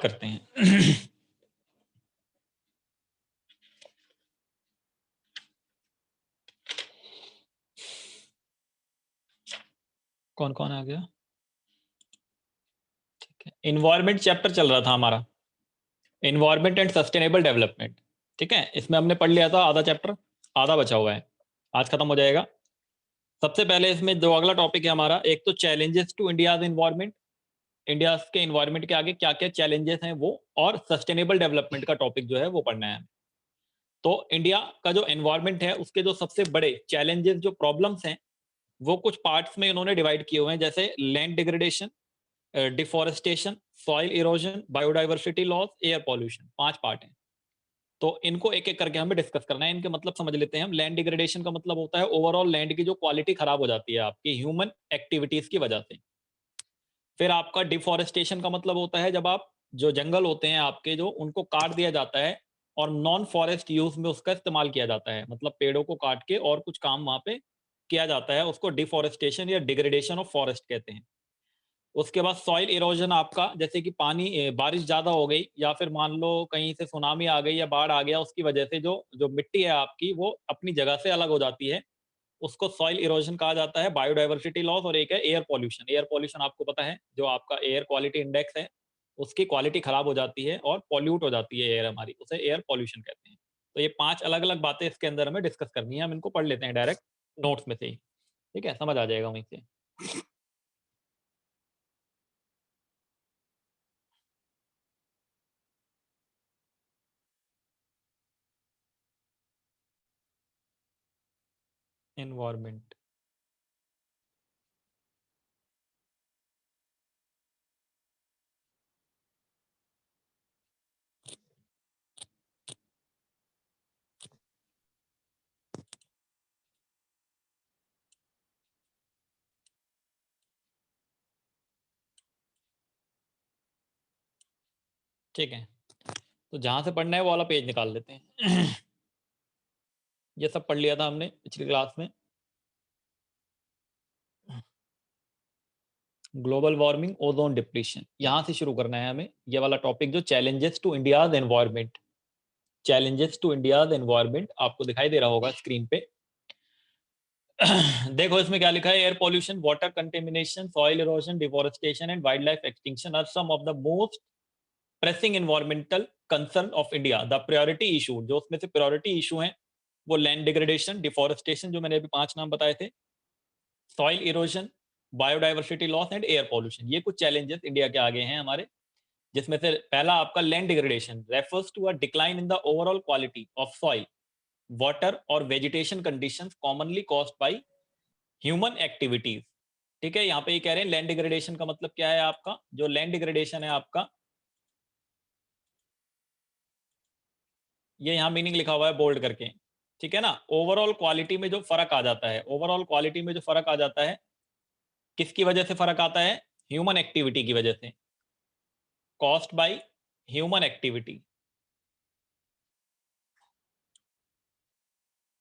करते हैं। कौन कौन आ गया? ठीक है, इन्वायरमेंट चैप्टर चल रहा था हमारा, इन्वायरमेंट एंड सस्टेनेबल डेवलपमेंट। ठीक है, इसमें हमने पढ़ लिया था आधा चैप्टर, आधा बचा हुआ है, आज खत्म हो जाएगा। सबसे पहले इसमें जो अगला टॉपिक है हमारा, एक तो challenges to India's environment, India के इन्वायरमेंट के आगे क्या क्या चैलेंजेस हैं वो, और सस्टेनेबल डेवलपमेंट का टॉपिक जो है वो पढ़ना है। तो इंडिया का जो एनवायरनमेंट है उसके जो सबसे बड़े चैलेंजेस, जो प्रॉब्लम्स हैं, वो कुछ पार्ट्स में इन्होंने डिवाइड किए हुए हैं, जैसे land degradation, deforestation, soil erosion, biodiversity loss, air pollution. 5 part हैं, तो इनको एक एक करके हमें डिस्कस करना है। इनके मतलब समझ लेते हैं हम। लैंड डिग्रेडेशन का मतलब होता है ओवरऑल लैंड की जो क्वालिटी खराब हो जाती है आपकी ह्यूमन एक्टिविटीज की वजह से। फिर आपका डिफॉरेस्टेशन का मतलब होता है जब आप जो जंगल होते हैं आपके, जो उनको काट दिया जाता है और नॉन फॉरेस्ट यूज में उसका इस्तेमाल किया जाता है, मतलब पेड़ों को काट के और कुछ काम वहां पे किया जाता है, उसको डिफॉरेस्टेशन या डिग्रेडेशन ऑफ फॉरेस्ट कहते हैं। उसके बाद सॉइल इरोजन आपका, जैसे कि पानी बारिश ज्यादा हो गई या फिर मान लो कहीं से सुनामी आ गई या बाढ़ आ गया, उसकी वजह से जो जो मिट्टी है आपकी वो अपनी जगह से अलग हो जाती है, उसको सॉइल इरोजन कहा जाता है। बायोडाइवर्सिटी लॉस, और एक है एयर पॉल्यूशन। एयर पॉल्यूशन आपको पता है, जो आपका एयर क्वालिटी इंडेक्स है उसकी क्वालिटी खराब हो जाती है और पॉल्यूट हो जाती है एयर हमारी, उसे एयर पॉल्यूशन कहते हैं। तो ये 5 अलग अलग बातें इसके अंदर हमें डिस्कस करनी है, हम इनको पढ़ लेते हैं डायरेक्ट नोट्स में से ही। ठीक है, समझ आ जाएगा वहीं से। एनवायरमेंट, ठीक है, तो जहां से पढ़ना है वो वाला पेज निकाल लेते हैं। ये सब पढ़ लिया था हमने पिछली क्लास में। ग्लोबल वार्मिंग, ओजोन डिप्लीशन, यहां से शुरू करना है हमें ये वाला टॉपिक, जो challenges to India's environment. Challenges to India's environment आपको दिखाई दे रहा होगा स्क्रीन पे। देखो इसमें क्या लिखा है, air pollution, water contamination, soil erosion, deforestation and wildlife extinction are some of the most pressing environmental concern of India. The priority issue, जो उसमें से प्रायोरिटी इशू है वो लैंड डिग्रेडेशन, डिफोरेस्टेशन जो मैंने अभी 5 नाम बताए थे, soil erosion, biodiversity loss and air pollution. ये कुछ चैलेंजेस इंडिया के आगे हैं हमारे, जिसमें से पहला आपका land degradation refers to a decline in the overall quality of soil, water और vegetation conditions commonly caused by human activities. ठीक है, यहाँ पे ये कह रहे हैं लैंड डिग्रेडेशन का मतलब क्या है आपका, जो लैंड डिग्रेडेशन है आपका, ये यहाँ मीनिंग लिखा हुआ है बोल्ड करके। ठीक है ना, ओवरऑल क्वालिटी में जो फर्क आ जाता है, ओवरऑल क्वालिटी में जो फर्क आ जाता है, किसकी वजह से फर्क आता है, ह्यूमन एक्टिविटी की वजह से, कॉज्ड बाय ह्यूमन एक्टिविटी।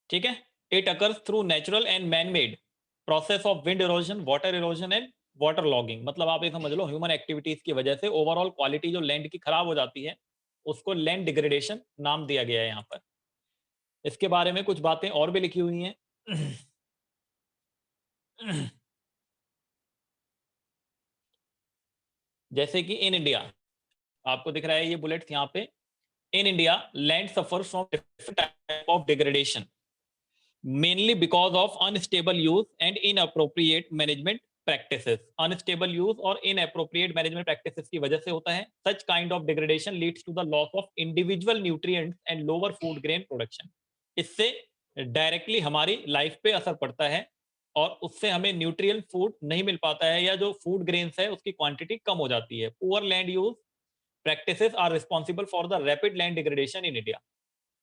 ठीक है, it occurs through natural and man made process of wind erosion, water erosion and water logging. मतलब आप ये समझ लो ह्यूमन एक्टिविटीज की वजह से ओवरऑल क्वालिटी जो लैंड की खराब हो जाती है, उसको लैंड डिग्रेडेशन नाम दिया गया है यहाँ पर। इसके बारे में कुछ बातें और भी लिखी हुई हैं। जैसे कि इन इंडिया, आपको दिख रहा है ये बुलेट्स यहाँ पे, in India land suffer from different type of degradation mainly because of unstable use and inappropriate management practices। unstable use और inappropriate management practices की वजह से होता है। such kind of degradation leads to the loss of individual nutrients and lower food grain production। इससे directly हमारी life पे असर पड़ता है और उससे हमें न्यूट्रिएंट फूड नहीं मिल पाता है, या जो फूड ग्रेन्स है उसकी क्वांटिटी कम हो जाती है। Poor land use practices are responsible for the rapid land degradation in India.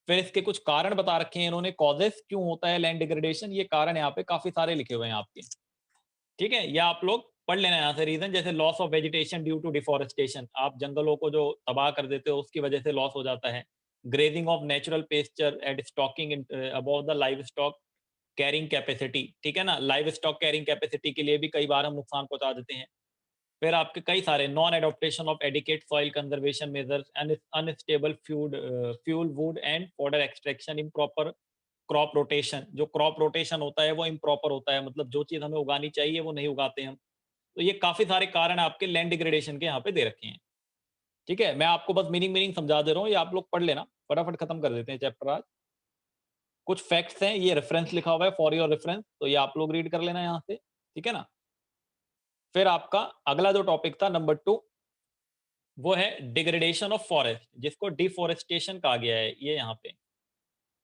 फिर इसके कुछ कारण बता रखे हैं इन्होंने, कॉजेस क्यों होता है लैंड डिग्रेडेशन, ये कारण यहाँ पे काफी सारे लिखे हुए हैं आपके। ठीक है, या आप लोग पढ़ लेना यहाँ से रीजन, जैसे loss of vegetation due to deforestation, आप जंगलों को जो तबाह कर देते हो उसकी वजह से लॉस हो जाता है। Grazing of natural pasture and stocking above the livestock carrying capacity. ठीक है ना, लाइव स्टॉक कैरिंग कैपेसिटी के लिए भी कई बार हम नुकसान पहुंचा देते हैं। फिर आपके कई सारे non adaptation of adequate soil conservation measures, unstable fuel wood and fodder extraction, improper crop rotation. जो क्रॉप रोटेशन होता है वो इम्प्रॉपर होता है, मतलब जो चीज हमें उगानी चाहिए वो नहीं उगाते हम। तो ये काफी सारे कारण आपके लैंड डिग्रेडेशन के यहाँ पे दे रखे हैं। ठीक है, मैं आपको बस मीनिंग मीनिंग समझा दे रहा हूँ, ये आप लोग पढ़ लेना, फटाफट खत्म कर देते हैं चैप्टर आज। कुछ फैक्ट्स हैं, ये रेफरेंस लिखा हुआ है फॉर योर रेफरेंस, तो ये आप लोग रीड कर लेना यहाँ से, ठीक है ना। फिर आपका अगला जो टॉपिक था नंबर 2, वो है डिग्रेडेशन ऑफ फॉरेस्ट, जिसको डिफोरेस्टेशन कहा गया है। ये यहाँ पे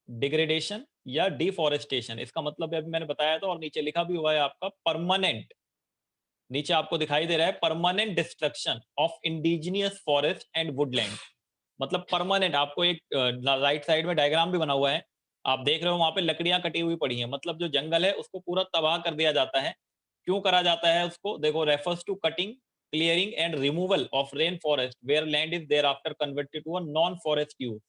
डिग्रेडेशन या डिफोरेस्टेशन, इसका मतलब अभी मैंने बताया था और नीचे लिखा भी हुआ है आपका परमानेंट, नीचे आपको दिखाई दे रहा है permanent destruction of indigenous forest and Woodland. मतलब परमानेंट, आपको एक राइट साइड में डायग्राम भी बना हुआ है, आप देख रहे हो वहां पे लकड़ियां कटी हुई पड़ी हैं, मतलब जो जंगल है उसको पूरा तबाह कर दिया जाता है। क्यों करा जाता है उसको, देखो, refers to cutting, clearing and removal of rain forest where land is thereafter converted to a non forest use,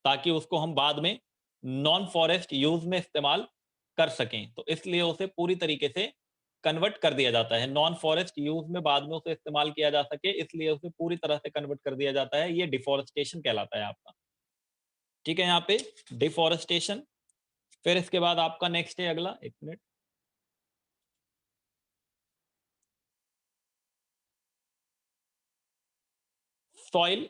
ताकि उसको हम बाद में नॉन फॉरेस्ट यूज में इस्तेमाल कर सकें। तो इसलिए उसे पूरी तरीके से कन्वर्ट कर दिया जाता है, नॉन फॉरेस्ट यूज में बाद में उसे इस्तेमाल किया जा सके, इसलिए उसे पूरी तरह से कन्वर्ट कर दिया जाता है। ये डिफोरेस्टेशन कहलाता है आपका, ठीक है, यहाँ पे डिफोरेस्टेशन। फिर इसके बाद आपका नेक्स्ट है अगला, एक मिनट, सॉइल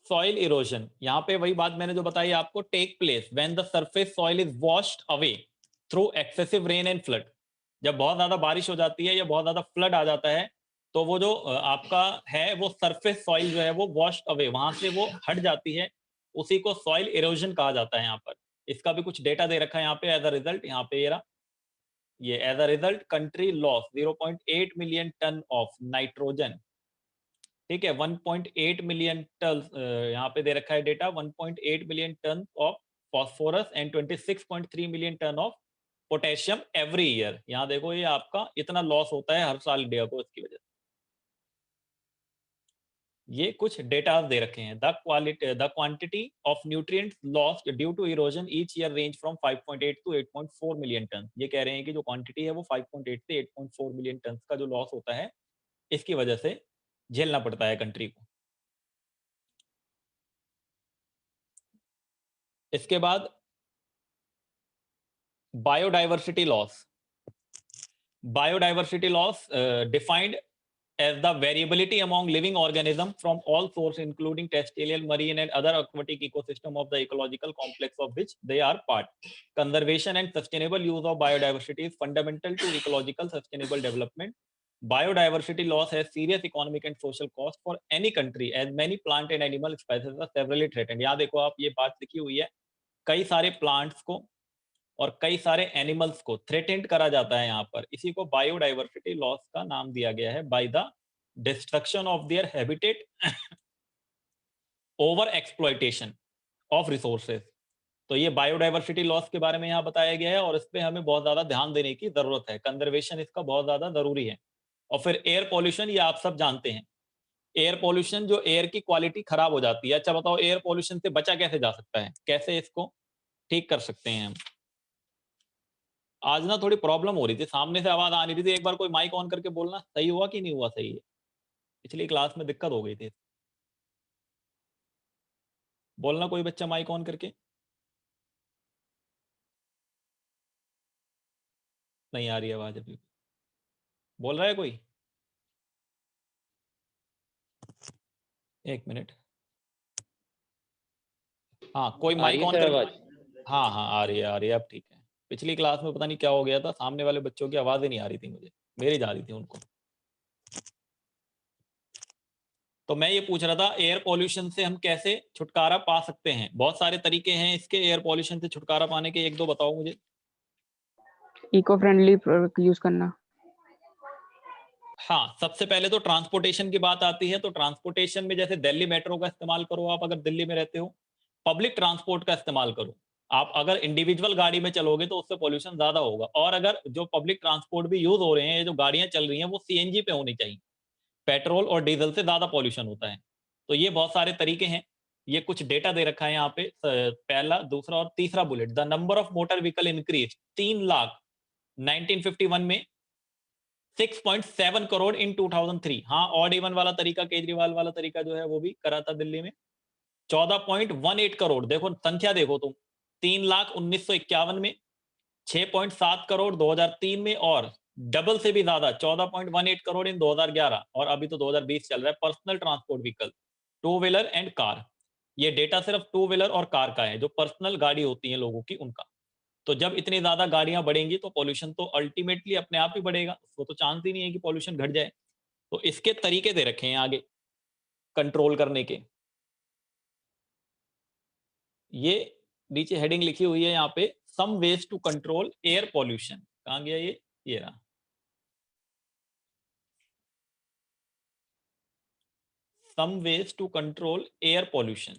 सॉइल इरोजन। यहाँ पे वही बात मैंने जो बताई आपको, take place when the surface soil is washed away through excessive rain and flood. जब बहुत ज्यादा बारिश हो जाती है या बहुत ज्यादा फ्लड आ जाता है, तो वो जो आपका है वो सरफेस सॉइल जो है वो वॉश्ड अवे, वहां से वो हट जाती है, उसी को सॉइल इरोजन कहा जाता है यहाँ पर। इसका भी कुछ डेटा दे रखा है यहाँ पे एज अ रिजल्ट, यहाँ पे ये as a result country loss 0.8 million ton of nitrogen, ठीक है, 1.8 मिलियन टन, यहाँ पे दे रखा है data, 1.8 million ton of phosphorus and 26.3 million ton of potassium every year. यहाँ देखो ये आपका इतना लॉस होता है हर साल इंडिया को इसकी वजह से। ये कुछ डेटा दे रखे हैं, the quantity of nutrients lost due to erosion each year range from 5.8 to 8.4 million ton. ये कह रहे हैं कि जो क्वांटिटी है वो 5.8 से 8.4 मिलियन टन का जो लॉस होता है, इसकी वजह से झेलना पड़ता है कंट्री को। इसके बाद biodiversity loss. Biodiversity loss defined as the variability among living organisms from all sources, including terrestrial, marine, and other aquatic ecosystem of the ecological complex of which they are part. Conservation and sustainable use of biodiversity is fundamental to ecological sustainable development. Biodiversity loss has serious economic and social cost for any country, as many plant and animal species are severely threatened. यहाँ देखो आप, ये बात लिखी हुई है, कई सारे प्लांट्स को और कई सारे एनिमल्स को थ्रेटेंड करा जाता है यहाँ पर। इसी को बायोडाइवर्सिटी लॉस का नाम दिया गया है, by the destruction of their habitat, over exploitation of resources. तो ये बायोडाइवर्सिटी लॉस के बारे में यहाँ बताया गया है और इस पे हमें बहुत ज्यादा ध्यान देने की जरूरत है, कंजर्वेशन इसका बहुत ज्यादा जरूरी है। और फिर एयर पॉल्यूशन, ये आप सब जानते हैं, एयर पॉल्यूशन, जो एयर की क्वालिटी खराब हो जाती है। अच्छा बताओ, एयर पॉल्यूशन से बचा कैसे जा सकता है, कैसे इसको ठीक कर सकते हैं हम। आज ना थोड़ी प्रॉब्लम हो रही थी, सामने से आवाज आ नहीं रही थी, एक बार कोई माइक ऑन करके बोलना, सही हुआ कि नहीं हुआ, सही है। पिछली क्लास में दिक्कत हो गई थी, बोलना कोई बच्चा माइक ऑन करके। नहीं आ रही आवाज अभी, बोल रहा है कोई, एक मिनट। हाँ, कोई आ रही माइक है ऑन सर कर। आवाज? हाँ हाँ आ रही है, आ रही है, अब ठीक है। पिछली क्लास में पता नहीं क्या हो गया था, सामने वाले बच्चों की आवाज ही नहीं आ रही थी मुझे, मेरी जा रही थी उनको। तो मैं ये पूछ रहा था, एयर पॉल्यूशन से हम कैसे छुटकारा पा सकते हैं। बहुत सारे तरीके हैं इसके, एयर पॉल्यूशन से छुटकारा पाने के, एक दो बताओ मुझे। इको फ्रेंडली प्रोडक्ट यूज करना। हाँ, सबसे पहले तो ट्रांसपोर्टेशन की बात आती है, तो ट्रांसपोर्टेशन में जैसे दिल्ली मेट्रो का इस्तेमाल करो, आप अगर दिल्ली में रहते हो, पब्लिक ट्रांसपोर्ट का इस्तेमाल करो। आप अगर इंडिविजुअल गाड़ी में चलोगे तो उससे पॉल्यूशन ज्यादा होगा, और अगर जो पब्लिक ट्रांसपोर्ट भी यूज हो रहे हैं, जो गाड़ियां चल रही हैं, वो सीएनजी पे होनी चाहिए, पेट्रोल और डीजल से ज्यादा पॉल्यूशन होता है। तो ये बहुत सारे तरीके हैं, ये कुछ डेटा दे रखा है यहाँ पे, पहला, दूसरा और तीसरा bullet. The number of motor vehicle increase 3 lakh 1951 में 6.7 करोड़ इन 2003। हाँ, ऑड इवन वाला तरीका, केजरीवाल वाला तरीका जो है वो भी करा था दिल्ली में। 14.18 करोड़, देखो संख्या देखो तुम, 3,19,51 में, 6.7 करोड़ 2003 में, और डबल से भी ज्यादा 14.18 करोड़ इन 2011, और अभी तो 2020 चल रहा है। Personal transport vehicle, two wheeler and car, ये डेटा सिर्फ टू व्हीलर और कार का है, जो पर्सनल गाड़ी होती है लोगों की उनका। तो जब इतनी ज्यादा गाड़ियां बढ़ेंगी तो पॉल्यूशन तो अल्टीमेटली अपने आप ही बढ़ेगा, वो तो चांस ही नहीं है कि पॉल्यूशन घट जाए। तो इसके तरीके दे रखे हैं आगे कंट्रोल करने के। ये नीचे हेडिंग लिखी हुई है यहाँ पे, some ways to control air pollution. कहाँ गया ये रहा। Some ways to control air pollution.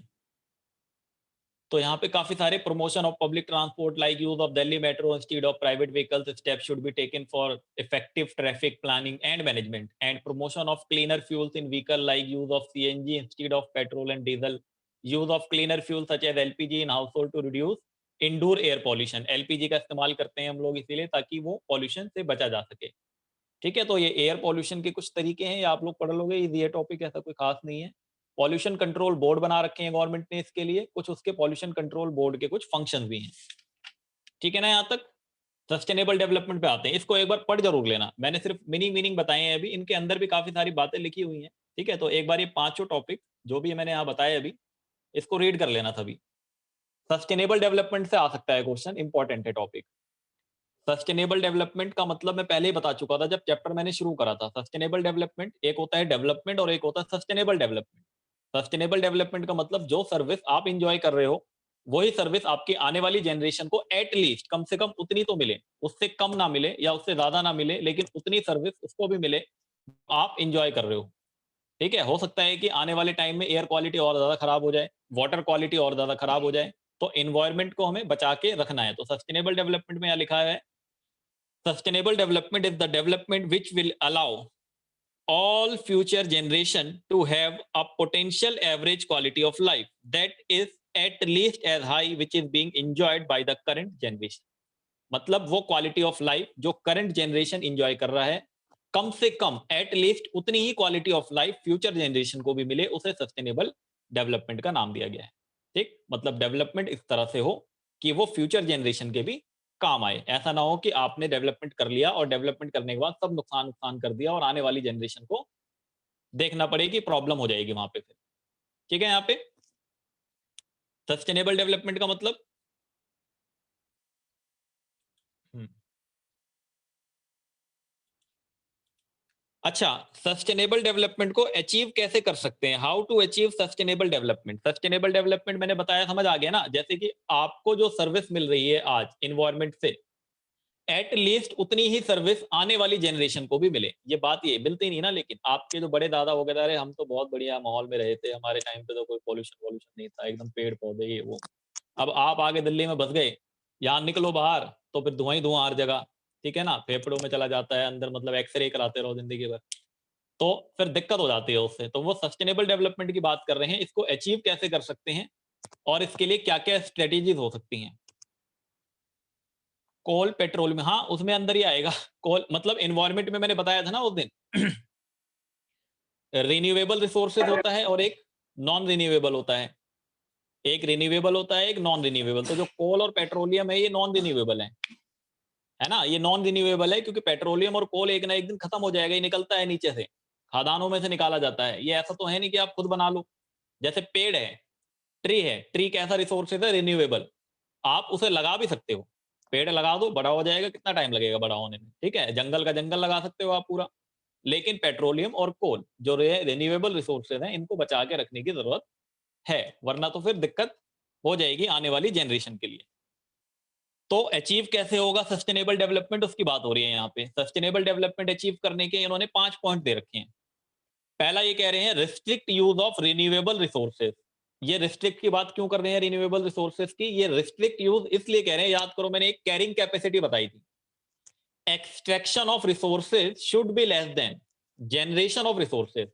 तो यहाँ पे काफी सारे, promotion of public transport like use of Delhi metro instead of private vehicles, step should be taken for effective traffic planning and management, and promotion of cleaner fuels in vehicle like use of CNG instead of petrol and diesel, use of cleaner fuel such as LPG in household to reduce indoor air pollution. LPG का इस्तेमाल करते हैं हम लोग इसीलिए ताकि वो pollution से बचा जा सके। ठीक है, तो ये एयर पॉल्यूशन के कुछ तरीके हैं, ये आप लोग पढ़ लोगे, ये टॉपिक ऐसा कोई खास नहीं है। पॉल्यूशन कंट्रोल बोर्ड बना रखे हैं गवर्नमेंट ने इसके लिए, कुछ उसके पॉल्यूशन कंट्रोल बोर्ड के कुछ फंक्शन भी हैं। ठीक है ना, यहाँ तक। सस्टेनेबल डेवलपमेंट पे आते हैं, इसको एक बार पढ़ जरूर लेना, मैंने सिर्फ मीनिंग बताए हैं अभी, इनके अंदर भी काफी सारी बातें लिखी हुई हैं। ठीक है, तो एक बार ये पांचों टॉपिक जो भी मैंने यहाँ बताए अभी, इसको रीड कर लेना सभी। सस्टेनेबल डेवलपमेंट से आ सकता है क्वेश्चन, इंपॉर्टेंट है टॉपिक। सस्टेनेबल डेवलपमेंट का मतलब मैं पहले ही बता चुका था जब चैप्टर मैंने शुरू करा था। सस्टेनेबल डेवलपमेंट एक होता है डेवलपमेंट और एक होता है सस्टेनेबल डेवलपमेंट। सस्टेनेबल डेवलपमेंट का मतलब जो सर्विस आप इंजॉय कर रहे हो वही सर्विस आपकी आने वाली जनरेशन को एटलीस्ट कम से कम उतनी तो मिले, उससे कम ना मिले या उससे ज्यादा ना मिले, लेकिन उतनी सर्विस उसको भी मिले आप इंजॉय कर रहे हो। ठीक है, हो सकता है कि आने वाले टाइम में एयर क्वालिटी और ज्यादा खराब हो जाए, वाटर क्वालिटी और ज्यादा खराब हो जाए, तो एनवायरमेंट को हमें बचा के रखना है। तो सस्टेनेबल डेवलपमेंट में यह लिखा है, sustainable development is the development which will allow all future generation to have a potential average quality of life that is at least as high which is being enjoyed by the current generation। मतलब वो quality of life जो current generation enjoy कर रहा है, कम से कम at least उतनी ही quality of life future generation को भी मिले, उसे सस्टेनेबल डेवलपमेंट का नाम दिया गया है। ठीक, मतलब डेवलपमेंट इस तरह से हो कि वो फ्यूचर जनरेशन के भी काम आए। ऐसा ना हो कि आपने डेवलपमेंट कर लिया और डेवलपमेंट करने के बाद सब नुकसान नुकसान कर दिया और आने वाली जनरेशन को देखना पड़ेगी, प्रॉब्लम हो जाएगी वहां पे फिर। ठीक है, यहाँ पे सस्टेनेबल डेवलपमेंट का मतलब अच्छा, सस्टेनेबल डेवलपमेंट को अचीव कैसे कर सकते हैं, how to achieve sustainable development. Sustainable development मैंने बताया, समझ आ गया ना। जैसे कि आपको जो सर्विस मिल रही है आज इन्वायरमेंट से, एट लीस्ट उतनी ही सर्विस आने वाली जनरेशन को भी मिले। ये बात ये मिलती नहीं ना, लेकिन आपके जो बड़े दादा वगैरह रहे, हम तो बहुत बढ़िया माहौल में रहे थे, हमारे टाइम पे तो कोई पॉल्यूशन वॉल्यूशन नहीं था, एकदम पेड़ पौधे ये वो। अब आप आगे दिल्ली में बस गए, यहाँ निकलो बाहर तो फिर धुआं ही धुआं हर जगह। ठीक है ना, फेफड़ों में चला जाता है अंदर, मतलब एक्सरे कराते रहो जिंदगी भर, तो फिर दिक्कत हो जाती है उससे। तो वो सस्टेनेबल डेवलपमेंट की बात कर रहे हैं, इसको अचीव कैसे कर सकते हैं और इसके लिए क्या क्या स्ट्रेटेजीज हो सकती हैं। कोल पेट्रोल में, हाँ उसमें अंदर ही आएगा। कोल मतलब एनवायरमेंट में मैंने बताया था ना उस दिन, रिन्यूएबल रिसोर्सेज होता है और एक नॉन रिन्यूएबल होता है। एक रिन्यूएबल होता है, एक नॉन रिन्यूएबल। तो जो कोल और पेट्रोलियम है ये नॉन रिन्यूएबल है ना, ये नॉन रिन्यूएबल है क्योंकि पेट्रोलियम और कोल एक ना एक दिन खत्म हो जाएगा, ये निकलता है नीचे से, खदानों में से निकाला जाता है। ये ऐसा तो है नहीं कि आप खुद बना लो। जैसे पेड़ है, ट्री है, ट्री कैसा रिसोर्सेज है, रिन्यूएबल, आप उसे लगा भी सकते हो। पेड़ लगा दो, बड़ा हो जाएगा, कितना टाइम लगेगा बड़ा होने में। ठीक है, जंगल का जंगल लगा सकते हो आप पूरा। लेकिन पेट्रोलियम और कोल जो रिन्यूएबल रिसोर्सेज हैं, इनको बचा के रखने की जरूरत है, वरना तो फिर दिक्कत हो जाएगी आने वाली जनरेशन के लिए। तो अचीव कैसे होगा सस्टेनेबल डेवलपमेंट, उसकी बात हो रही है यहाँ पे। सस्टेनेबल डेवलपमेंट अचीव करने के इन्होंने 5 पॉइंट दे रखे हैं। पहला ये कह रहे हैं, restrict use of renewable resources. ये रिस्ट्रिक्ट की बात क्यों कर रहे हैं रिन्यूएबल रिसोर्सेज की, ये रिस्ट्रिक्ट यूज इसलिए कह रहे हैं, याद करो मैंने एक कैरिंग कैपेसिटी बताई थी। Extraction of resources should be less than generation of resources.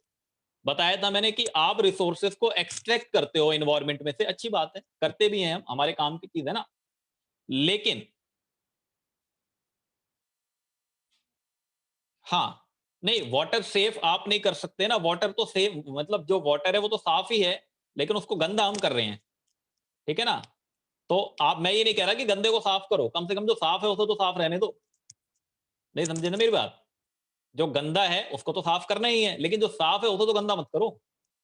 बताया था मैंने कि आप रिसोर्सेज को एक्सट्रैक्ट करते हो एनवायरमेंट में से, अच्छी बात है, करते भी हैं हम, हमारे काम की चीज है ना। लेकिन हाँ, नहीं वाटर सेफ आप नहीं कर सकते ना, वाटर तो सेफ मतलब जो वाटर है वो तो साफ ही है, लेकिन उसको गंदा हम कर रहे हैं, ठीक है ना? तो आप, मैं ये नहीं कह रहा कि गंदे को साफ करो, कम से कम जो साफ है उसे तो साफ रहने दो। नहीं समझे ना मेरी बात? जो गंदा है उसको तो साफ करना ही है, लेकिन जो साफ है उसे तो गंदा मत करो,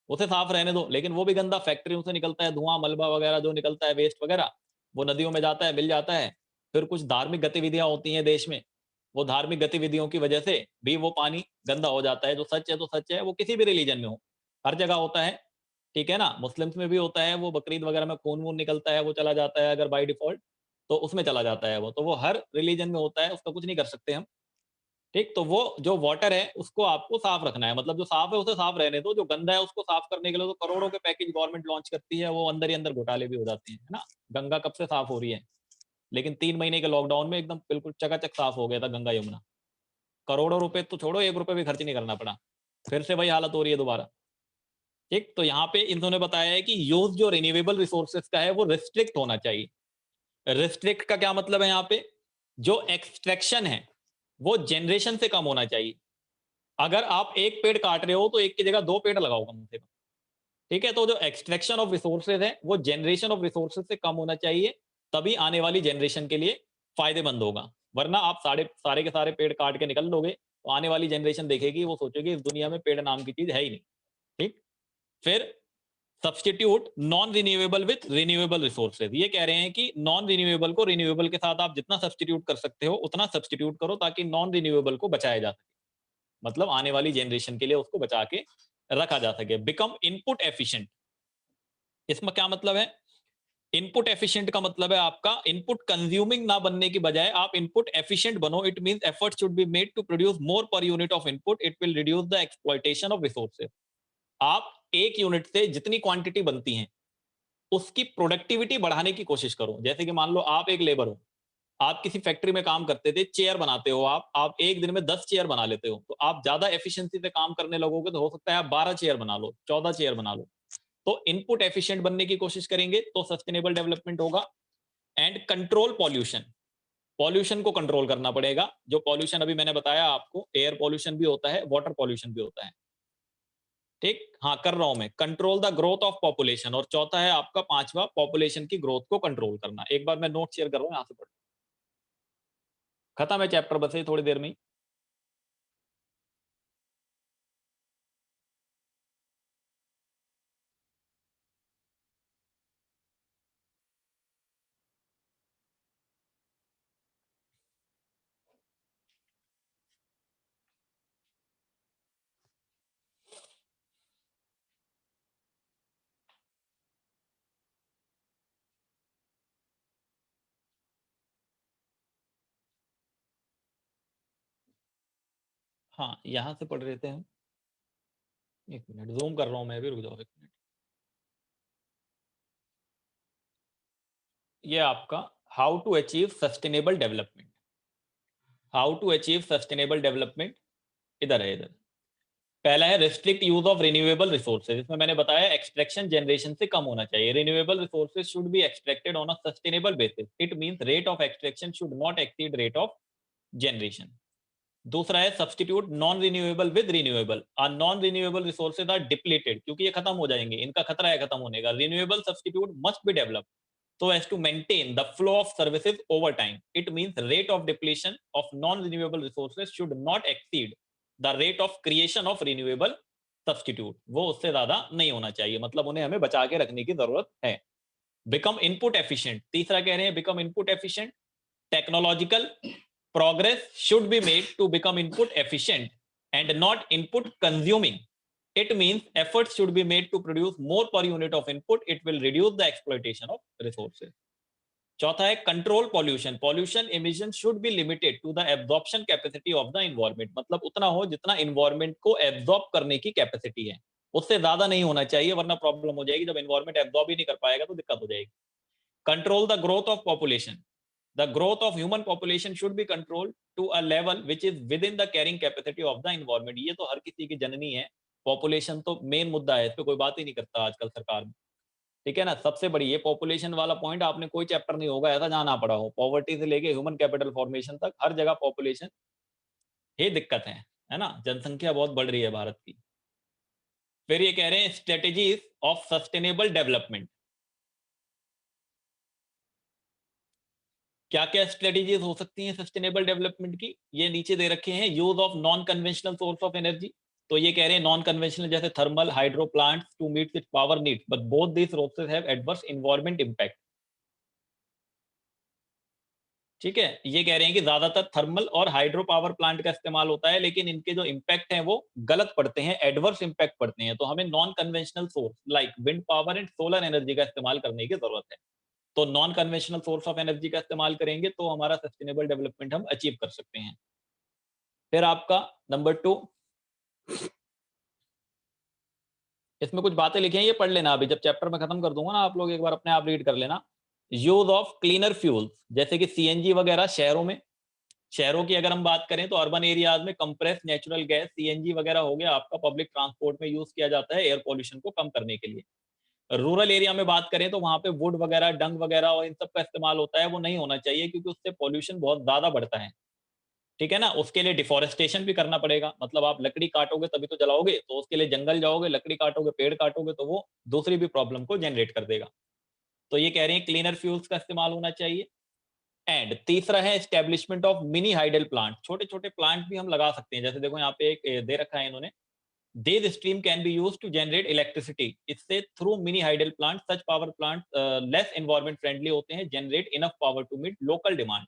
उसे साफ रहने दो। लेकिन वो भी गंदा फैक्ट्रियों से निकलता है धुआं, मलबा वगैरह जो निकलता है, वेस्ट वगैरह, वो नदियों में जाता है, मिल जाता है। फिर कुछ धार्मिक गतिविधियां होती हैं देश में, वो धार्मिक गतिविधियों की वजह से भी वो पानी गंदा हो जाता है। जो सच है तो सच है, वो किसी भी रिलीजन में हो, हर जगह होता है, ठीक है ना? मुस्लिम्स में भी होता है, वो बकरीद वगैरह में खून वून निकलता है, वो चला जाता है अगर बाई डिफॉल्ट, तो उसमें चला जाता है वो, तो वो हर रिलीजन में होता है, उसका कुछ नहीं कर सकते हम। ठीक, तो वो जो वाटर है उसको आपको साफ रखना है, मतलब जो साफ है उसे साफ रहने दो, जो गंदा है उसको साफ करने के लिए तो करोड़ों के पैकेज गवर्नमेंट लॉन्च करती है, वो अंदर ही अंदर घोटाले भी हो जाते हैं, है ना? गंगा कब से साफ हो रही है, लेकिन 3 महीने के लॉकडाउन में एकदम बिल्कुल चकाचक साफ हो गया था गंगा यमुना। करोड़ों रुपए तो छोड़ो, 1 रुपए भी खर्च नहीं करना पड़ा, फिर से वही हालत हो रही है दोबारा। ठीक, तो यहाँ पे इन्होंने बताया है कि यूज जो रिन्यूएबल रिसोर्सेज का है वो रिस्ट्रिक्ट होना चाहिए। रिस्ट्रिक्ट का क्या मतलब है? यहाँ पे जो एक्सट्रैक्शन है वो जनरेशन से कम होना चाहिए। अगर आप एक पेड़ काट रहे हो तो एक की जगह 2 पेड़ लगाओ कम से कम, ठीक है? तो जो एक्सट्रैक्शन ऑफ रिसोर्सेज है वो जनरेशन ऑफ रिसोर्सेज से कम होना चाहिए, तभी आने वाली जनरेशन के लिए फायदेमंद होगा। वरना आप सारे के सारे पेड़ काट के निकल लोगे तो आने वाली जनरेशन देखेगी, वो सोचेगी इस दुनिया में पेड़ नाम की चीज है ही नहीं। ठीक, फिर substitute non renewable with renewable resources, ये कह रहे हैं कि नॉन रिन्यूएबल को रिन्यूएबल के साथ आप जितना सब्स्टिट्यूट कर सकते हो उतना सब्स्टिट्यूट करो, ताकि नॉन रिन्यूएबल को बचाया जा सके, मतलब आने वाली जनरेशन के लिए उसको बचा के रखा जा सके। बिकम इनपुट एफिशिएंट, इसमें क्या मतलब है? इनपुट एफिशिएंट का मतलब है आपका इनपुट कंज्यूमिंग ना बनने की बजाय आप इनपुट एफिशिएंट बनो। It means effort should be made to produce more per unit of input, it will reduce the exploitation of resources. आप एक यूनिट से जितनी क्वांटिटी बनती है उसकी प्रोडक्टिविटी बढ़ाने की कोशिश करो। जैसे कि मान लो आप एक लेबर हो, आप किसी फैक्ट्री में काम करते थे, चेयर बनाते हो, आप एक दिन में 10 चेयर बना लेते हो, तो आप ज्यादा एफिशिएंसी से काम करने लगोगे तो हो सकता है आप 12 चेयर बना लो, 14 चेयर बना लो। तो इनपुट एफिशिएंट बनने की कोशिश करेंगे तो सस्टेनेबल डेवलपमेंट होगा। एंड कंट्रोल पॉल्यूशन, पॉल्यूशन को कंट्रोल करना पड़ेगा। जो पॉल्यूशन अभी मैंने बताया आपको, एयर पॉल्यूशन भी होता है, वाटर पॉल्यूशन भी होता है। ठीक, हाँ कर रहा हूं मैं। Control the growth of population, और चौथा है आपका पांचवा, पॉपुलेशन की ग्रोथ को कंट्रोल करना। एक बार मैं नोट शेयर कर रहा हूं, यहां से पढ़, खत्म है चैप्टर बस ये थोड़ी देर में ही। हाँ यहां से पढ़ रहे थे हम। एक मिनट जूम कर रहा हूं मैं भी, रुक जाओ एक मिनट। ये आपका how to achieve sustainable development, how to achieve sustainable development इधर है, इधर। पहला है restrict use of renewable resources, इसमें मैंने बताया एक्सट्रैक्शन जनरेशन से कम होना चाहिए। Renewable resources should be extracted on a sustainable basis, it means rate of extraction should not exceed rate of generation. दूसरा है substitute non renewable with renewable, और non renewable resources are depleted, क्योंकि ये खत्म हो जाएंगे, इनका खतरा है खत्म होने का। Renewable substitute must be develop so as to maintain the flow of services over time. It means rate of depletion of non-renewable resources should not exceed the rate of creation of renewable substitute. वो उससे ज्यादा नहीं होना चाहिए, मतलब उन्हें हमें बचा के रखने की जरूरत है। Become input efficient, तीसरा कह रहे हैं become input efficient. Technological progress should be made to become input efficient and not input consuming. It means efforts should be made to produce more per unit of input. It will reduce the exploitation of resources. चौथा है control pollution, pollution emission should be limited to the absorption capacity of the environment, मतलब उतना हो जितना environment को absorb करने की capacity है, उससे ज्यादा नहीं होना चाहिए, वरना प्रॉब्लम हो जाएगी। जब इन्वायरमेंट एब्जॉर्ब ही नहीं कर पाएगा तो दिक्कत हो जाएगी। Control the growth of population, the growth of human population should be control to a level which is within the carrying capacity of the environment. ये तो हर किसी की जननी है, पॉपुलेशन तो मेन मुद्दा है, इस पर कोई बात ही नहीं करता आजकल सरकार में, ठीक है ना? सबसे बड़ी ये पॉपुलेशन वाला पॉइंट, आपने कोई चैप्टर नहीं होगा ऐसा जहां ना पढ़ा हो, पॉवर्टी से लेके ह्यूमन कैपिटल फॉर्मेशन तक हर जगह पॉपुलेशन ही दिक्कत है। है ना, जनसंख्या बहुत बढ़ रही है भारत की। फिर ये कह रहे हैं स्ट्रेटेजीज ऑफ सस्टेनेबल डेवलपमेंट। क्या क्या स्ट्रेटेजीज हो सकती हैं सस्टेनेबल डेवलपमेंट की, ये नीचे दे रखे हैं। Use of non conventional source of energy, तो ये कह रहे हैं नॉन कन्वेंशनल जैसे thermal, hydro plants to meet its power needs, but both these sources have adverse environment impact. ठीक है, ये कह रहे हैं कि ज्यादातर थर्मल और हाइड्रो पावर प्लांट का इस्तेमाल होता है, लेकिन इनके जो इम्पैक्ट हैं वो गलत पड़ते हैं, एडवर्स इम्पैक्ट पड़ते हैं। तो हमें non conventional source like wind power and solar energy का इस्तेमाल करने की जरूरत है। तो non conventional source of energy का इस्तेमाल करेंगे तो हमारा सस्टेनेबल डेवलपमेंट हम अचीव कर सकते हैं। फिर आपका नंबर 2, इसमें कुछ बातें लिखी हैं, ये पढ़ लेना, अभी जब चैप्टर में खत्म कर दूंगा ना आप लोग एक बार अपने आप रीड कर लेना। यूज ऑफ क्लीनर फ्यूल्स, जैसे कि सीएनजी वगैरह शहरों की अगर हम बात करें तो अर्बन एरियाज में कंप्रेस नेचुरल गैस सीएनजी वगैरह हो गया आपका, पब्लिक ट्रांसपोर्ट में यूज किया जाता है एयर पोल्यूशन को कम करने के लिए। रूरल एरिया में बात करें तो वहां पे वुड वगैरह, डंग वगैरह और इन सब का इस्तेमाल होता है, वो नहीं होना चाहिए क्योंकि उससे पोल्यूशन बहुत ज्यादा बढ़ता है। ठीक है ना, उसके लिए डिफोरेस्टेशन भी करना पड़ेगा, मतलब आप लकड़ी काटोगे तभी तो जलाओगे, तो उसके लिए जंगल जाओगे, लकड़ी काटोगे, पेड़ काटोगे, तो वो दूसरी भी प्रॉब्लम को जनरेट कर देगा। तो ये कह रहे हैं क्लीनर फ्यूल्स का इस्तेमाल होना चाहिए। एंड तीसरा है establishment of mini hydel plant, छोटे छोटे प्लांट भी हम लगा सकते हैं, जैसे देखो यहाँ पे एक दे रखा है इन्होंने, These stream can be used to generate electricity. इससे through mini hydel plant, such power plant less environment friendly होते हैं, generate enough power to meet local demand.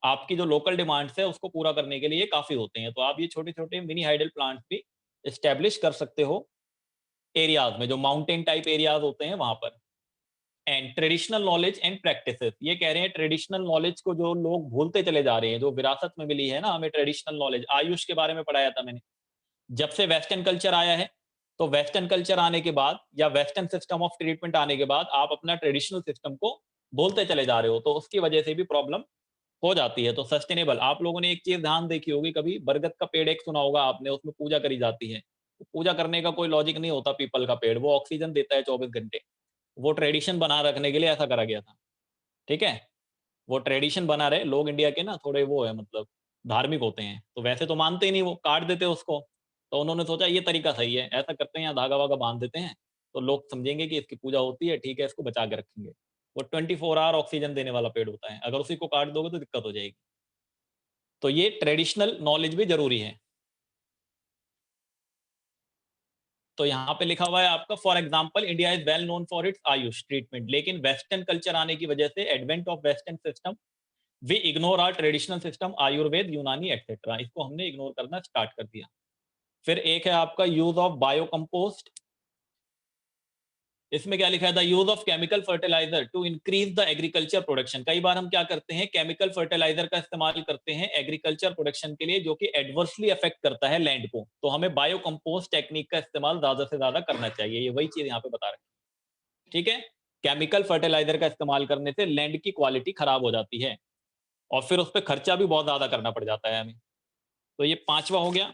आपकी जो लोकल डिमांड्स है उसको पूरा करने के लिए काफी होते हैं, तो आप ये छोटे छोटे मिनी हाइडल प्लांट भी स्टैब्लिश कर सकते हो एरियाज में, जो माउंटेन टाइप एरियाज होते हैं वहां पर। And traditional knowledge and practices, ये कह रहे हैं ट्रेडिशनल नॉलेज को जो लोग भूलते चले जा रहे हैं, जो विरासत में मिली है ना हमें ट्रेडिशनल नॉलेज, आयुष के बारे में पढ़ाया था मैंने। जब से वेस्टर्न कल्चर आया है, तो वेस्टर्न कल्चर आने के बाद या वेस्टर्न सिस्टम ऑफ ट्रीटमेंट आने के बाद आप अपना ट्रेडिशनल सिस्टम को बोलते चले जा रहे हो, तो उसकी वजह से भी प्रॉब्लम हो जाती है। तो सस्टेनेबल, आप लोगों ने एक चीज ध्यान देखी होगी, कभी बरगद का पेड़ एक सुना होगा आपने, उसमें पूजा करी जाती है। तो पूजा करने का कोई लॉजिक नहीं होता, पीपल का पेड़ वो ऑक्सीजन देता है 24 घंटे, वो ट्रेडिशन बना रखने के लिए ऐसा करा गया था। ठीक है, वो ट्रेडिशन बना रहे, लोग इंडिया के ना थोड़े वो है, मतलब धार्मिक होते हैं, तो वैसे तो मानते ही नहीं, वो काट देते हैं उसको। तो उन्होंने सोचा ये तरीका सही है, ऐसा करते हैं, यहाँ धागा वागा बांध देते हैं, तो लोग समझेंगे कि इसकी पूजा होती है, ठीक है, इसको बचा के रखेंगे। वो 24 आवर ऑक्सीजन देने वाला पेड़ होता है, अगर उसी को काट दोगे तो दिक्कत हो जाएगी। तो ये ट्रेडिशनल नॉलेज भी जरूरी है। तो यहाँ पे लिखा हुआ है आपका, for example India is well known for its Ayush treatment, लेकिन वेस्टर्न कल्चर आने की वजह से, advent of western system, we ignore our traditional system, Ayurveda, Unani etcetera, इसको हमने इग्नोर करना स्टार्ट कर दिया। फिर एक है आपका यूज ऑफ बायो कंपोस्ट, इसमें क्या लिखा है, the use of chemical fertiliser to increase the agriculture production. कई बार हम क्या करते हैं, केमिकल फर्टिलाइजर का इस्तेमाल करते हैं एग्रीकल्चर प्रोडक्शन के लिए, जो कि एडवर्सली अफेक्ट करता है लैंड को, तो हमें बायो कंपोस्ट टेक्निक का इस्तेमाल ज्यादा से ज्यादा करना चाहिए, ये वही चीज यहाँ पे बता रहे हैं। ठीक है, केमिकल फर्टिलाइजर का इस्तेमाल करने से लैंड की क्वालिटी खराब हो जाती है, और फिर उस पर खर्चा भी बहुत ज्यादा करना पड़ जाता है हमें। तो ये पांचवा हो गया।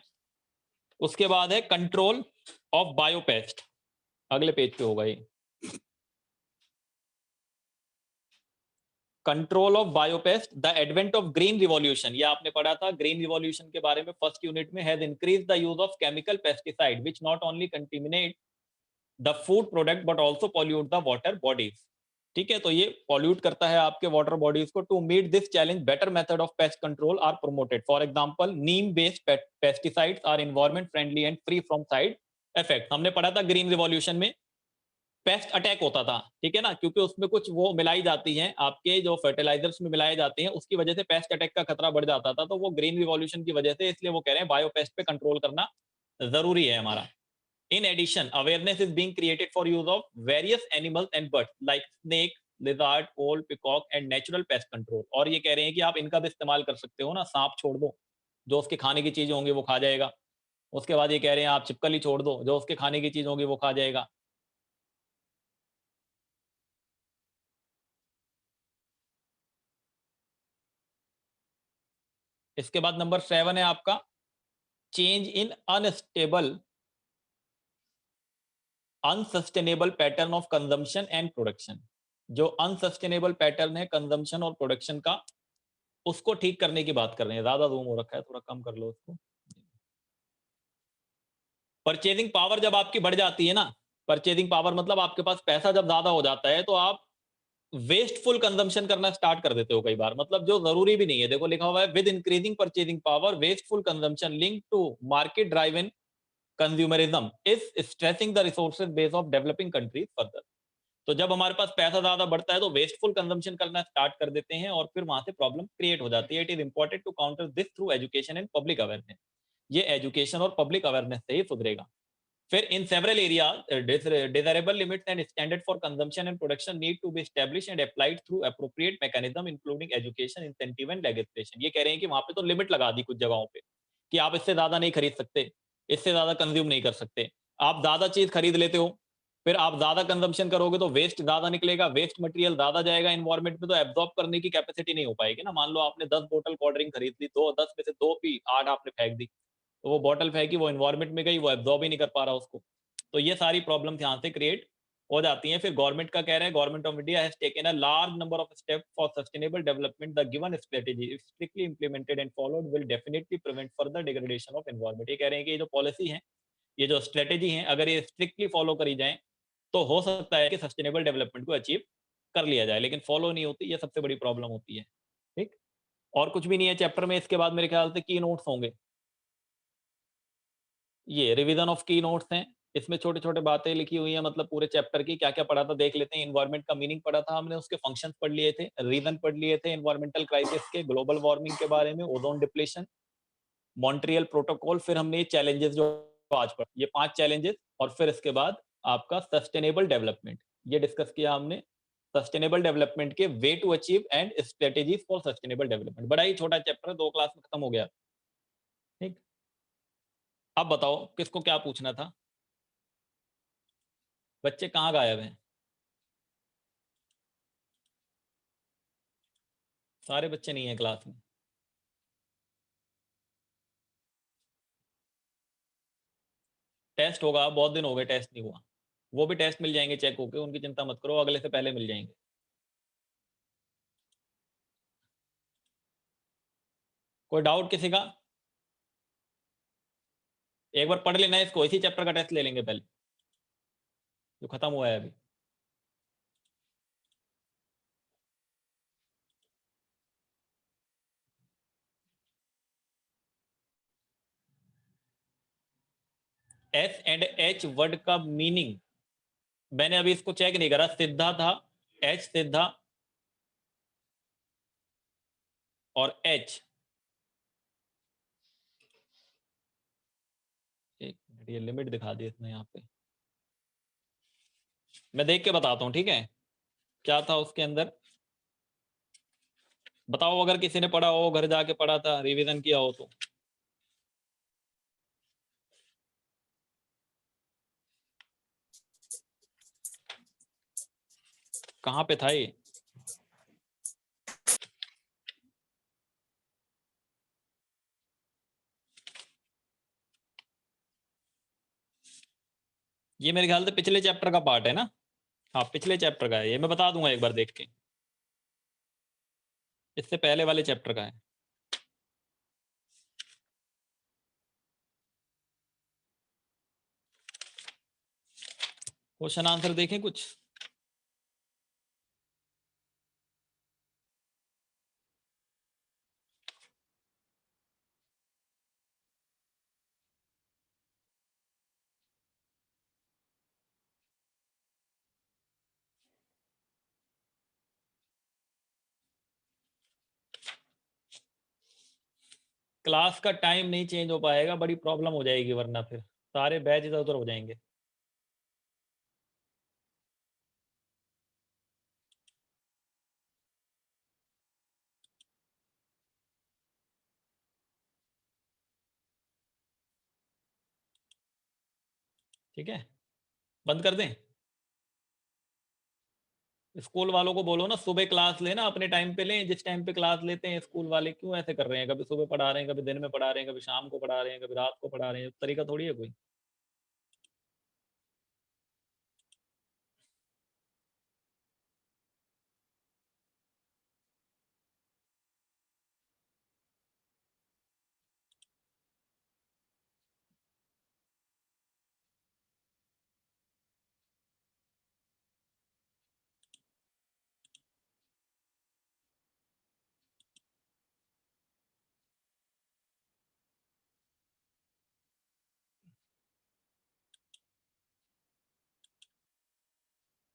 उसके बाद है कंट्रोल ऑफ बायोपेस्ट, अगले पेज पे होगा ये, control of biopest, the advent of green revolution, ये आपने पढ़ा था ग्रीन रिवॉल्यूशन के बारे में फर्स्ट यूनिट में, has increase the use of chemical pesticide which not only contaminate the food product but also pollute the water bodies. ठीक है, तो ये पॉल्यूट करता है आपके वाटर बॉडीज को। To meet this challenge better method of paste control are promoted, for example neem based pesticides are environment friendly and free from side effect. हमने पढ़ा था ग्रीन रिवॉल्यूशन में पेस्ट अटैक होता था, ठीक है ना, क्योंकि उसमें कुछ वो मिलाई जाती हैं, आपके जो फर्टिलाइजर्स में मिलाए जाते हैं, उसकी वजह से पेस्ट अटैक का खतरा बढ़ जाता था, तो वो ग्रीन रिवॉल्यूशन की वजह से, इसलिए वो कह रहे हैं बायोपेस्ट पे कंट्रोल करना जरूरी है हमारा। In addition, awareness is being created for use of various animals and birds like snake, lizard, owl, peacock and natural pest control। और ये कह रहे हैं कि आप इनका भी इस्तेमाल कर सकते हो ना, सांप छोड़ दो, जो उसके खाने की चीज होंगी वो खा जाएगा। उसके बाद ये कह रहे हैं आप छिपकली छोड़ दो, जो उसके खाने की चीज होगी वो खा जाएगा। इसके बाद नंबर 7 है आपका, change in unsustainable pattern of consumption and production. जो अनसस्टेनेबल पैटर्न है कंजम्पशन और प्रोडक्शन का, उसको ठीक करने की बात कर रहे हैं। ज्यादा जूम हो रखा है, थोड़ा कम कर लो उसको। परचेजिंग पावर जब आपकी बढ़ जाती है ना, परचेजिंग पावर मतलब आपके पास पैसा जब ज्यादा हो जाता है तो आप वेस्टफुल कंजम्पशन करना स्टार्ट कर देते हो कई बार, मतलब जो जरूरी भी नहीं है। देखो लिखा हुआ है with increasing purchasing power wasteful consumption link to market driven consumerism is stressing the resources base of developing countries further. तो जब हमारे पास पैसा ज्यादा बढ़ता है तो वेस्टफुल कंजम्पशन करना स्टार्ट कर देते हैं और फिर वहां से प्रॉब्लम क्रिएट हो जाती है। It is important to counter this through education and public awareness. ये एजुकेशन और पब्लिक अवेयरनेस से ही सुधरेगा। फिर in several areas desirable limits and standard for consumption and production need to be established and applied through appropriate mechanism including education incentive and legislation। ये कह रहे हैं कि वहां पे तो लिमिट लगा दी कुछ जगहों पे कि आप इससे ज्यादा नहीं खरीद सकते, इससे ज्यादा कंज्यूम नहीं कर सकते। आप ज्यादा चीज खरीद लेते हो, फिर आप ज्यादा कंजम्पशन करोगे तो वेस्ट ज्यादा निकलेगा, वेस्ट मटेरियल ज्यादा जाएगा एनवायरमेंट में, तो एब्जॉर्ब करने की कैपेसिटी नहीं हो पाएगी ना। मान लो आपने 10 बोतल कोल्ड ड्रिंक खरीद ली, दो 10 में से दो पी, 8 आपने फेंक दी, तो वो बॉटल फेंकी, वो एनवायरमेंट में गई, वो एब्जॉर्ब ही नहीं कर पा रहा उसको। तो ये सारी प्रॉब्लम्स यहाँ से क्रिएट हो जाती हैं। फिर गवर्नमेंट का कह रहे हैं government of India has taken a large number of step for sustainable development. The given strategy if strictly implemented and followed will definitely prevent further degradation of environment. ये कह रहे हैं कि ये जो पॉलिसी है, ये जो स्ट्रेटेजी है, अगर ये स्ट्रिक्टली फॉलो करी जाए तो हो सकता है कि सस्टेनेबल डेवलपमेंट को अचीव कर लिया जाए, लेकिन फॉलो नहीं होती, ये सबसे बड़ी प्रॉब्लम होती है। ठीक, और कुछ भी नहीं है चैप्टर में। इसके बाद मेरे ख्याल से की नोट्स होंगे, ये रिवीजन ऑफ की नोट्स हैं। इसमें छोटे छोटे बातें लिखी हुई हैं, मतलब पूरे चैप्टर की क्या क्या पढ़ा था देख लेते हैं। इन्वायरमेंट का मीनिंग पढ़ा था हमने, उसके फंक्शंस पढ़ लिए थे, रीजन पढ़ लिए थे इन्वायरमेंटल क्राइसिस के, ग्लोबल वार्मिंग के बारे में, ओजोन डिप्लेशन, मॉन्ट्रियल प्रोटोकॉल, फिर हमने ये चैलेंजेस जो आज पढ़, ये 5 चैलेंजेस, और फिर इसके बाद आपका सस्टेनेबल डेवलपमेंट, ये डिस्कस किया हमने। सस्टेनेबल डेवलपमेंट के way to achieve and strategies for sustainable development. बड़ा ही छोटा चैप्टर है, 2 क्लास में खत्म हो गया। ठीक, अब बताओ किसको क्या पूछना था? बच्चे कहाँ गायब हैं? सारे बच्चे नहीं है क्लास में। टेस्ट होगा, बहुत दिन हो गए टेस्ट नहीं हुआ। वो भी टेस्ट मिल जाएंगे चेक होके, उनकी चिंता मत करो, अगले से पहले मिल जाएंगे। कोई डाउट किसी का? एक बार पढ़ लेना है इसको, इसी चैप्टर का टेस्ट ले लेंगे पहले, जो खत्म हुआ है अभी। एस एंड एच वर्ड का मीनिंग मैंने अभी इसको चेक नहीं करा। सिद्धा था, एच सिद्धा, और एच, एक मिनट, ये लिमिट दिखा दी इसने यहाँ पे, मैं देख के बताता हूँ। ठीक है, क्या था उसके अंदर बताओ, अगर किसी ने पढ़ा हो, घर जाके पढ़ा था, रिवीजन किया हो तो। कहाँ पे था ये? ये मेरे ख्याल से पिछले चैप्टर का पार्ट है ना। हाँ, पिछले चैप्टर का है ये, मैं बता दूंगा एक बार देख के। इससे पहले वाले चैप्टर का है। क्वेश्चन आंसर देखें कुछ। क्लास का टाइम नहीं चेंज हो पाएगा, बड़ी प्रॉब्लम हो जाएगी, वरना फिर सारे बैच इधर उधर हो जाएंगे। ठीक है, बंद कर दें? स्कूल वालों को बोलो ना सुबह क्लास लेना, अपने टाइम पे लें, जिस टाइम पे क्लास लेते हैं। स्कूल वाले क्यों ऐसे कर रहे हैं, कभी सुबह पढ़ा रहे हैं, कभी दिन में पढ़ा रहे हैं, कभी शाम को पढ़ा रहे हैं, कभी रात को पढ़ा रहे हैं, तरीका थोड़ी है कोई।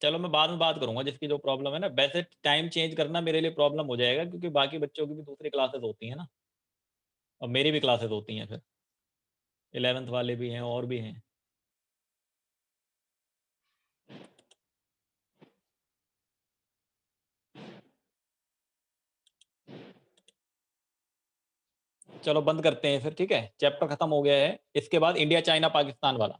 चलो मैं बाद में बात करूंगा जिसकी जो प्रॉब्लम है ना। वैसे टाइम चेंज करना मेरे लिए प्रॉब्लम हो जाएगा क्योंकि बाकी बच्चों की भी दूसरी क्लासेस होती हैं ना, और मेरी भी क्लासेस होती हैं, फिर 11th वाले भी हैं और भी हैं। चलो बंद करते हैं फिर, ठीक है, चैप्टर खत्म हो गया है। इसके बाद इंडिया चाइना पाकिस्तान वाला